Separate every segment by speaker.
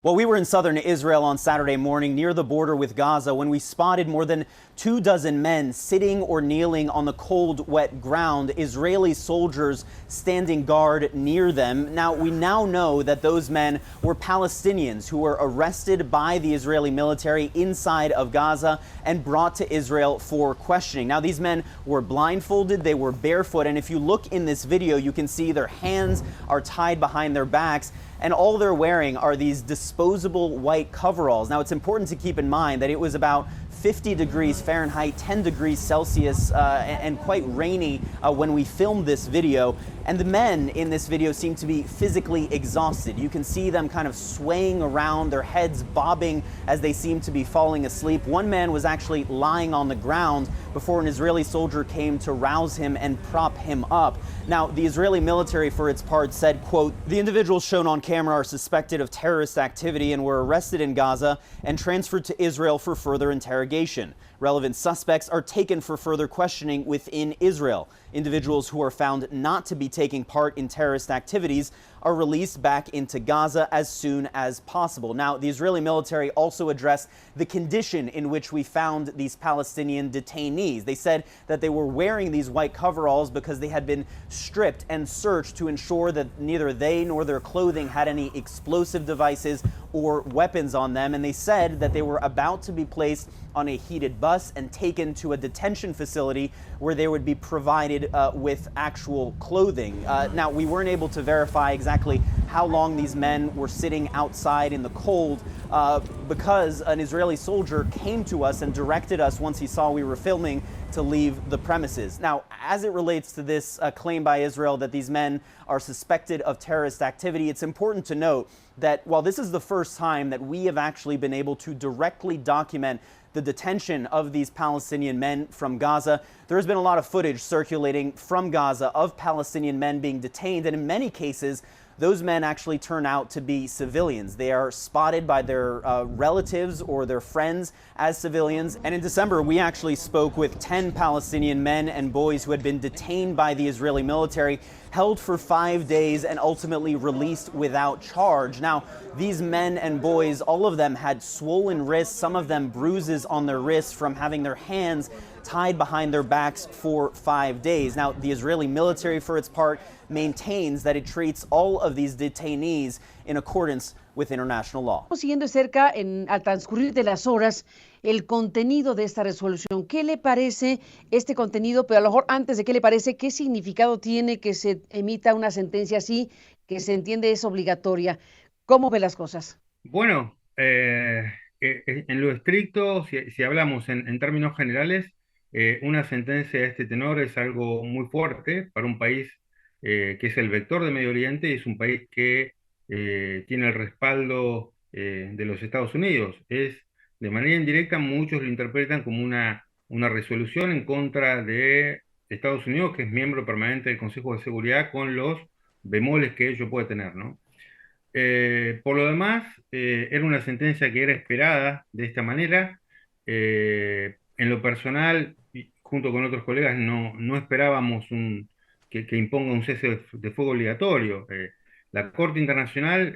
Speaker 1: Well, we were in southern Israel on Saturday morning near the border with Gaza when we spotted more than 24 men sitting or kneeling on the cold, wet ground, Israeli soldiers standing guard near them. Now, we now know that those men were Palestinians who were arrested by the Israeli military inside of Gaza and brought to Israel for questioning. Now, these men were blindfolded, they were barefoot, and if you look in this video, you can see their hands are tied behind their backs, and all they're wearing are these disposable white coveralls. Now, it's important to keep in mind that it was about 50 degrees Fahrenheit, 10 degrees Celsius, and quite rainy when we filmed this video. And the men in this video seem to be physically exhausted. You can see them kind of swaying around, their heads bobbing as they seem to be falling asleep. One man was actually lying on the ground before an Israeli soldier came to rouse him and prop him up. Now, the Israeli military, for its part, said, quote, "The individuals shown on camera are suspected of terrorist activity and were arrested in Gaza and transferred to Israel for further interrogation. Relevant suspects are taken for further questioning within Israel. Individuals who are found not to be taking part in terrorist activities are released back into Gaza as soon as possible." Now, the Israeli military also addressed the condition in which we found these Palestinian detainees. They said that they were wearing these white coveralls because they had been stripped and searched to ensure that neither they nor their clothing had any explosive devices or weapons on them. And they said that they were about to be placed on a heated bus and taken to a detention facility where they would be provided with actual clothing. Now, we weren't able to verify exactly how long these men were sitting outside in the cold because an Israeli soldier came to us and directed us once he saw we were filming to leave the premises. Now, as it relates to this claim by Israel that these men are suspected of terrorist activity, it's important to note that while this is the first time that we have actually been able to directly document the detention of these Palestinian men from Gaza, there has been a lot of footage circulating from Gaza of Palestinian men being detained, and in many cases, those men actually turn out to be civilians. They are spotted by their relatives or their friends as civilians. And in December, we actually spoke with 10 Palestinian men and boys who had been detained by the Israeli military, held for 5 days, and ultimately released without charge. Now, these men and boys, all of them had swollen wrists, some of them bruises on their wrists from having their hands tied behind their backs for 5 days. Now, the Israeli military, for its part, maintains that it treats all of these detainees in accordance with international law.
Speaker 2: Siguiendo de cerca, al transcurrir de las horas, el contenido de esta resolución. ¿Qué le parece este contenido? Pero a lo mejor antes de qué le parece, ¿qué significado tiene que se emita una sentencia así, que se entiende es obligatoria? ¿Cómo ve las cosas?
Speaker 3: Bueno, en lo estricto, si hablamos en términos generales, una sentencia de este tenor es algo muy fuerte para un país que es el vector de Medio Oriente y es un país que tiene el respaldo de los Estados Unidos. De manera indirecta, muchos lo interpretan como una resolución en contra de Estados Unidos, que es miembro permanente del Consejo de Seguridad, con los bemoles que ello puede tener, ¿no? Por lo demás, era una sentencia que era esperada de esta manera. En lo personal, y junto con otros colegas, no esperábamos que imponga un cese de fuego obligatorio. La Corte Internacional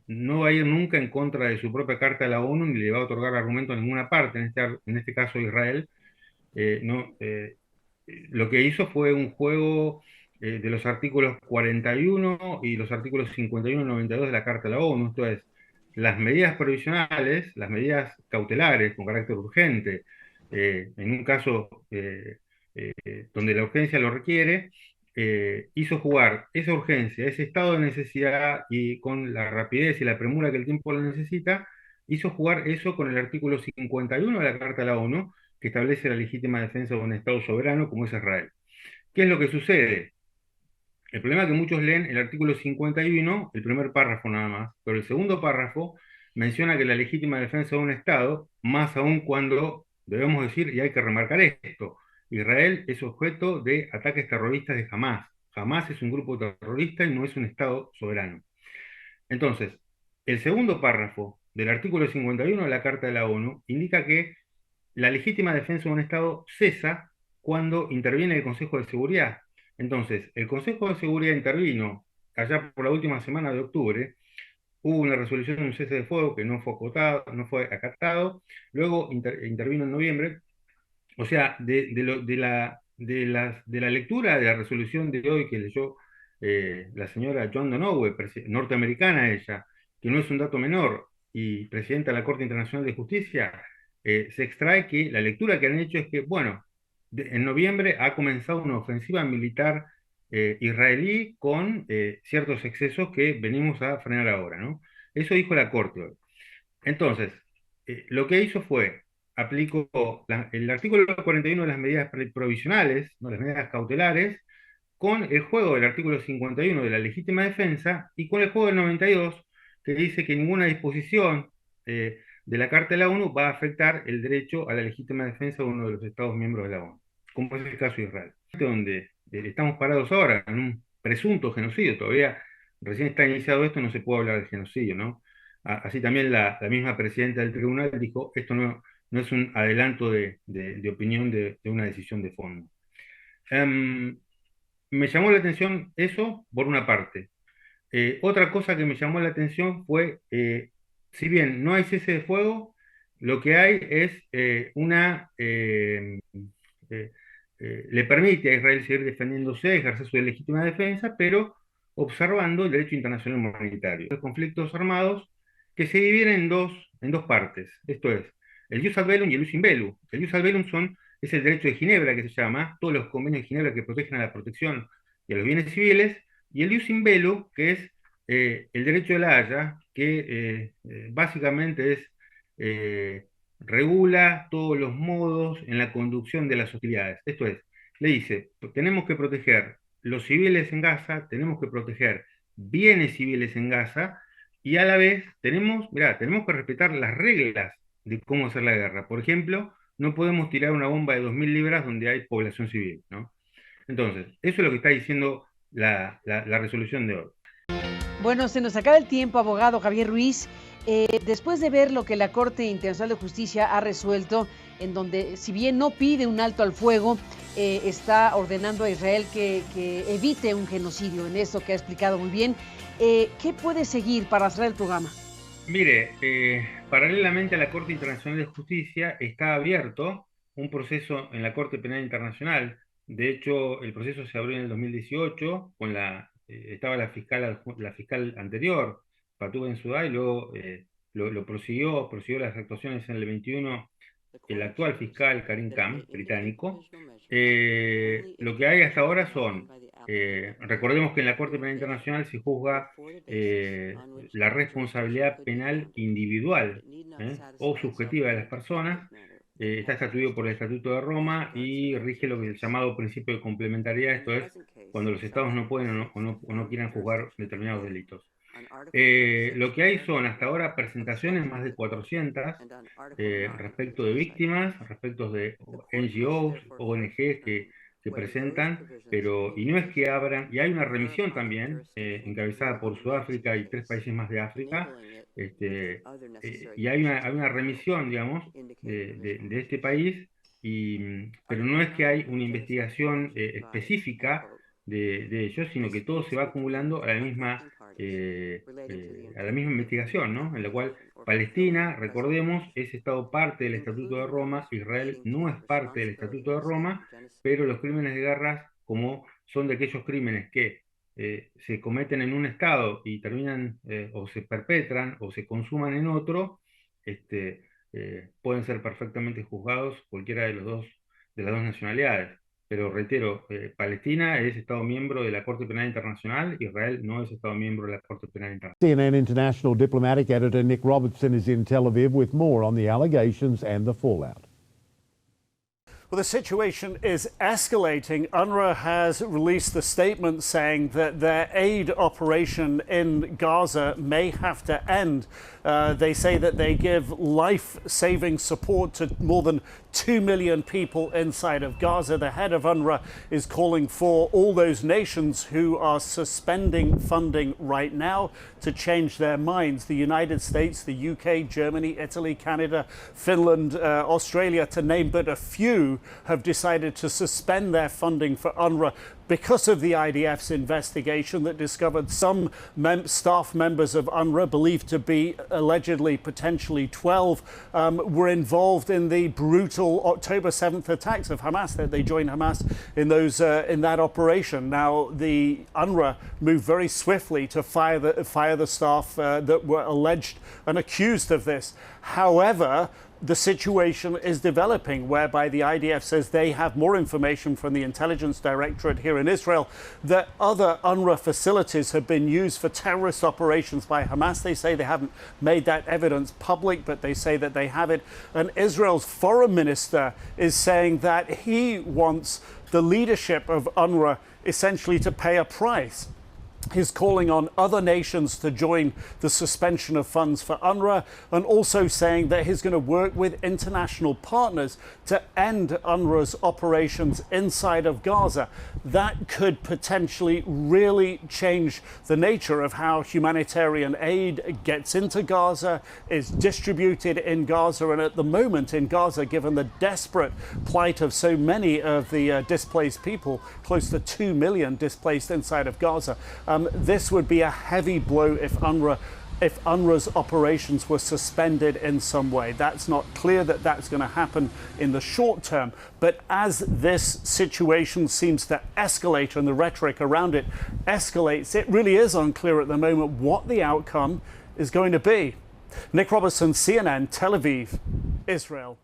Speaker 3: no va a ir nunca en contra de su propia Carta de la ONU ni le va a otorgar argumento a ninguna parte, en este caso Israel. Lo que hizo fue un juego de los artículos 41 y los artículos 51 y 92 de la Carta de la ONU, esto es, las medidas provisionales, las medidas cautelares con carácter urgente, en un caso donde la urgencia lo requiere, hizo jugar esa urgencia, ese estado de necesidad y con la rapidez y la premura que el tiempo lo necesita, hizo jugar eso con el artículo 51 de la Carta de la ONU, que establece la legítima defensa de un Estado soberano como es Israel. ¿Qué es lo que sucede? El problema es que muchos leen el artículo 51, el primer párrafo nada más, pero el segundo párrafo menciona que la legítima defensa de un Estado, más aún cuando debemos decir, y hay que remarcar esto, Israel es objeto de ataques terroristas de Hamás. Hamás es un grupo terrorista y no es un Estado soberano. Entonces, el segundo párrafo del artículo 51 de la Carta de la ONU indica que la legítima defensa de un Estado cesa cuando interviene el Consejo de Seguridad. Entonces, el Consejo de Seguridad intervino allá por la última semana de octubre hubo una resolución de un cese de fuego que no fue acatado, luego intervino en noviembre. O sea, de la lectura de la resolución de hoy que leyó la señora Joan Donoghue, norteamericana ella, que no es un dato menor, y presidenta de la Corte Internacional de Justicia, se extrae que la lectura que han hecho es que, bueno, en noviembre ha comenzado una ofensiva militar israelí con ciertos excesos que venimos a frenar ahora, ¿no? Eso dijo la Corte hoy. Entonces, lo que hizo fue, aplicó el artículo 41 de las medidas provisionales, ¿no? Las medidas cautelares, con el juego del artículo 51 de la legítima defensa y con el juego del 92, que dice que ninguna disposición de la Carta de la ONU va a afectar el derecho a la legítima defensa de uno de los Estados miembros de la ONU, como es el caso de Israel, donde estamos parados ahora en un presunto genocidio. Todavía recién está iniciado esto, no se puede hablar de genocidio, ¿no? Así también la misma presidenta del tribunal dijo, esto no es un adelanto de opinión de una decisión de fondo. Me llamó la atención eso por una parte. Otra cosa que me llamó la atención fue, si bien no hay cese de fuego, lo que hay es le permite a Israel seguir defendiéndose, ejercer su legítima defensa, pero observando el derecho internacional humanitario. Los conflictos armados que se dividen en dos partes, esto es, el jus ad bellum y el jus in bello. El jus ad bellum es el derecho de Ginebra, que se llama, todos los convenios de Ginebra que protegen a la protección y a los bienes civiles, y el jus in bello, que es el derecho de la Haya, que básicamente regula todos los modos en la conducción de las hostilidades. Esto es, le dice, tenemos que proteger los civiles en Gaza, tenemos que proteger bienes civiles en Gaza, y a la vez tenemos que respetar las reglas de cómo hacer la guerra. Por ejemplo, no podemos tirar una bomba de 2.000 libras donde hay población civil, ¿no? Entonces, eso es lo que está diciendo la resolución de hoy.
Speaker 2: Bueno, se nos acaba el tiempo, abogado Javier Ruiz. Después de ver lo que la Corte Internacional de Justicia ha resuelto, en donde, si bien no pide un alto al fuego, está ordenando a Israel que evite un genocidio, en esto que ha explicado muy bien. ¿Qué puede seguir para cerrar el programa?
Speaker 3: Mire, paralelamente a la Corte Internacional de Justicia está abierto un proceso en la Corte Penal Internacional. De hecho, el proceso se abrió en el 2018, estaba la fiscal anterior, Fatou Bensouda, y luego lo prosiguió las actuaciones en el 21 el actual fiscal Karim Khan, británico. Lo que hay hasta ahora son, recordemos que en la Corte Penal Internacional se juzga la responsabilidad penal individual o subjetiva de las personas. Está estatuido por el Estatuto de Roma y rige lo que es el llamado principio de complementariedad, esto es, cuando los estados no pueden o no quieran juzgar determinados delitos. Lo que hay son hasta ahora presentaciones, más de 400, respecto de víctimas, respecto de NGOs, ONGs que presentan, y no es que abran, y hay una remisión también, encabezada por Sudáfrica y 3 países más de África, y hay una remisión, digamos, de este país, pero no es que hay una investigación específica de ellos, sino que todo se va acumulando a la misma investigación, ¿no? En la cual Palestina, recordemos, es Estado parte del Estatuto de Roma, Israel no es parte del Estatuto de Roma, pero los crímenes de guerra, como son de aquellos crímenes que se cometen en un Estado y terminan o se perpetran o se consuman en otro, pueden ser perfectamente juzgados cualquiera de las dos nacionalidades. Pero reitero, Palestina es Estado miembro de la Corte Penal Internacional, Israel no es Estado miembro de la Corte Penal Internacional.
Speaker 4: CNN international diplomatic editor Nick Robertson is in Tel Aviv with more on the allegations and the fallout.
Speaker 5: Well, the situation is escalating. UNRWA has released a statement saying that their aid operation in Gaza may have to end. They say that they give life-saving support to more than 2 million people inside of Gaza. The head of UNRWA is calling for all those nations who are suspending funding right now to change their minds. The United States, the UK, Germany, Italy, Canada, Finland, Australia, to name but a few, have decided to suspend their funding for UNRWA because of the IDF's investigation that discovered some staff members of UNRWA, believed to be allegedly potentially 12, were involved in the brutal October 7th attacks of Hamas, that they joined Hamas in that operation. Now, the UNRWA moved very swiftly to fire the staff that were alleged and accused of this. However, the situation is developing whereby the IDF says they have more information from the Intelligence Directorate here in Israel that other UNRWA facilities have been used for terrorist operations by Hamas. They say they haven't made that evidence public, but they say that they have it. And Israel's foreign minister is saying that he wants the leadership of UNRWA essentially to pay a price. He's calling on other nations to join the suspension of funds for UNRWA, and also saying that he's going to work with international partners to end UNRWA's operations inside of Gaza. That could potentially really change the nature of how humanitarian aid gets into Gaza, is distributed in Gaza. And at the moment in Gaza, given the desperate plight of so many of the displaced people, close to 2 million displaced inside of Gaza, this would be a heavy blow if UNRWA's operations were suspended in some way. That's not clear that that's going to happen in the short term. But as this situation seems to escalate and the rhetoric around it escalates, it really is unclear at the moment what the outcome is going to be. Nick Robertson, CNN, Tel Aviv, Israel.